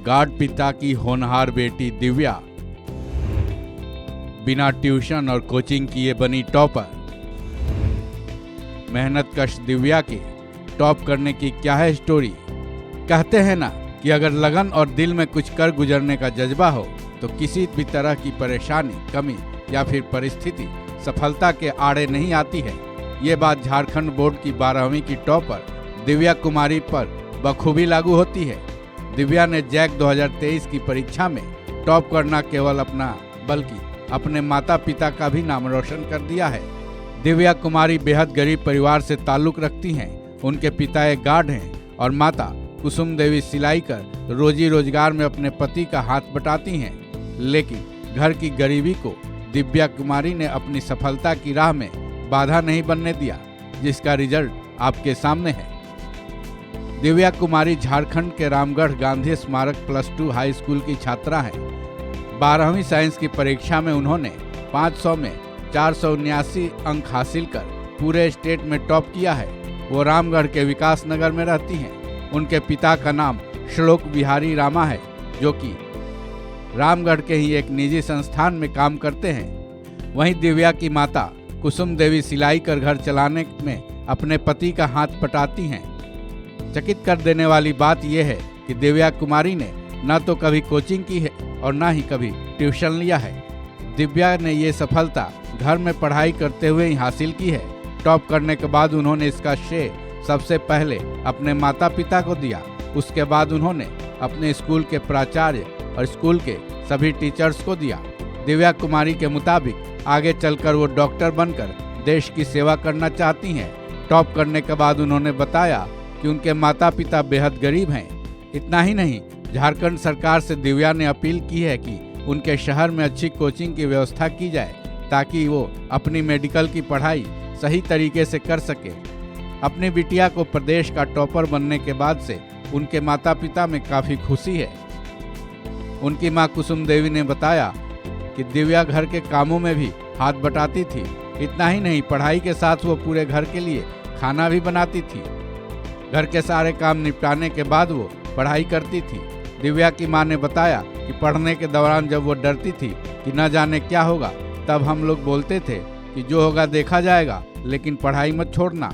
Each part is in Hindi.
गार्ड पिता की होनहार बेटी दिव्या बिना ट्यूशन और कोचिंग किए बनी टॉपर। मेहनत कश दिव्या के टॉप करने की क्या है स्टोरी। कहते हैं ना कि अगर लगन और दिल में कुछ कर गुजरने का जज्बा हो तो किसी भी तरह की परेशानी, कमी या फिर परिस्थिति सफलता के आड़े नहीं आती है। ये बात झारखंड बोर्ड की 12वीं की टॉपर दिव्या कुमारी पर बखूबी लागू होती है। दिव्या ने जैक 2023 की परीक्षा में टॉप करना केवल अपना बल्कि अपने माता पिता का भी नाम रोशन कर दिया है। दिव्या कुमारी बेहद गरीब परिवार से ताल्लुक रखती हैं। उनके पिता एक गार्ड हैं और माता कुसुम देवी सिलाई कर रोजी रोजगार में अपने पति का हाथ बटाती हैं। लेकिन घर की गरीबी को दिव्या कुमारी ने अपनी सफलता की राह में बाधा नहीं बनने दिया, जिसका रिजल्ट आपके सामने है। दिव्या कुमारी झारखंड के रामगढ़ गांधी स्मारक +2 हाई स्कूल की छात्रा हैं। 12वीं साइंस की परीक्षा में उन्होंने 500 में 479 अंक हासिल कर पूरे स्टेट में टॉप किया है। वो रामगढ़ के विकास नगर में रहती हैं। उनके पिता का नाम श्लोक बिहारी रामा है, जो कि रामगढ़ के ही एक निजी संस्थान में काम करते हैं। वहीं दिव्या की माता कुसुम देवी सिलाई कर घर चलाने में अपने पति का हाथ बटाती हैं। चकित कर देने वाली बात यह है कि दिव्या कुमारी ने न तो कभी कोचिंग की है और न ही कभी ट्यूशन लिया है। दिव्या ने ये सफलता घर में पढ़ाई करते हुए ही हासिल की है। टॉप करने के बाद उन्होंने इसका श्रेय सबसे पहले अपने माता पिता को दिया। उसके बाद उन्होंने अपने स्कूल के प्राचार्य और स्कूल के सभी टीचर्स को दिया। दिव्या कुमारी के मुताबिक आगे चलकर वो डॉक्टर बनकर देश की सेवा करना चाहती हैं। टॉप करने के बाद उन्होंने बताया कि उनके माता पिता बेहद गरीब हैं। इतना ही नहीं, झारखंड सरकार से दिव्या ने अपील की है कि उनके शहर में अच्छी कोचिंग की व्यवस्था की जाए ताकि वो अपनी मेडिकल की पढ़ाई सही तरीके से कर सके। अपनी बिटिया को प्रदेश का टॉपर बनने के बाद से उनके माता पिता में काफ़ी खुशी है। उनकी मां कुसुम देवी ने बताया कि दिव्या घर के कामों में भी हाथ बटाती थी। इतना ही नहीं, पढ़ाई के साथ वो पूरे घर के लिए खाना भी बनाती थी। घर के सारे काम निपटाने के बाद वो पढ़ाई करती थी। दिव्या की मां ने बताया कि पढ़ने के दौरान जब वो डरती थी कि न जाने क्या होगा, तब हम लोग बोलते थे कि जो होगा देखा जाएगा, लेकिन पढ़ाई मत छोड़ना।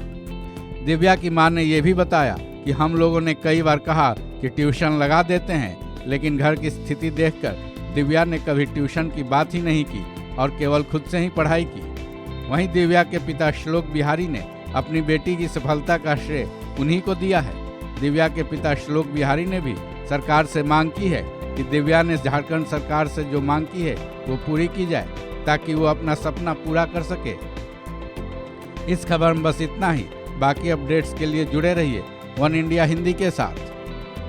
दिव्या की मां ने यह भी बताया कि हम लोगों ने कई बार कहा कि ट्यूशन लगा देते हैं, लेकिन घर की स्थिति देखकर दिव्या ने कभी ट्यूशन की बात ही नहीं की और केवल खुद से ही पढ़ाई की। वहीं दिव्या के पिता श्लोक बिहारी ने अपनी बेटी की सफलता का श्रेय उन्हीं को दिया है। दिव्या के पिता श्लोक बिहारी ने भी सरकार से मांग की है कि दिव्या ने झारखंड सरकार से जो मांग की है वो पूरी की जाए ताकि वो अपना सपना पूरा कर सके। इस खबर में बस इतना ही। बाकी अपडेट्स के लिए जुड़े रहिए वन इंडिया हिंदी के साथ।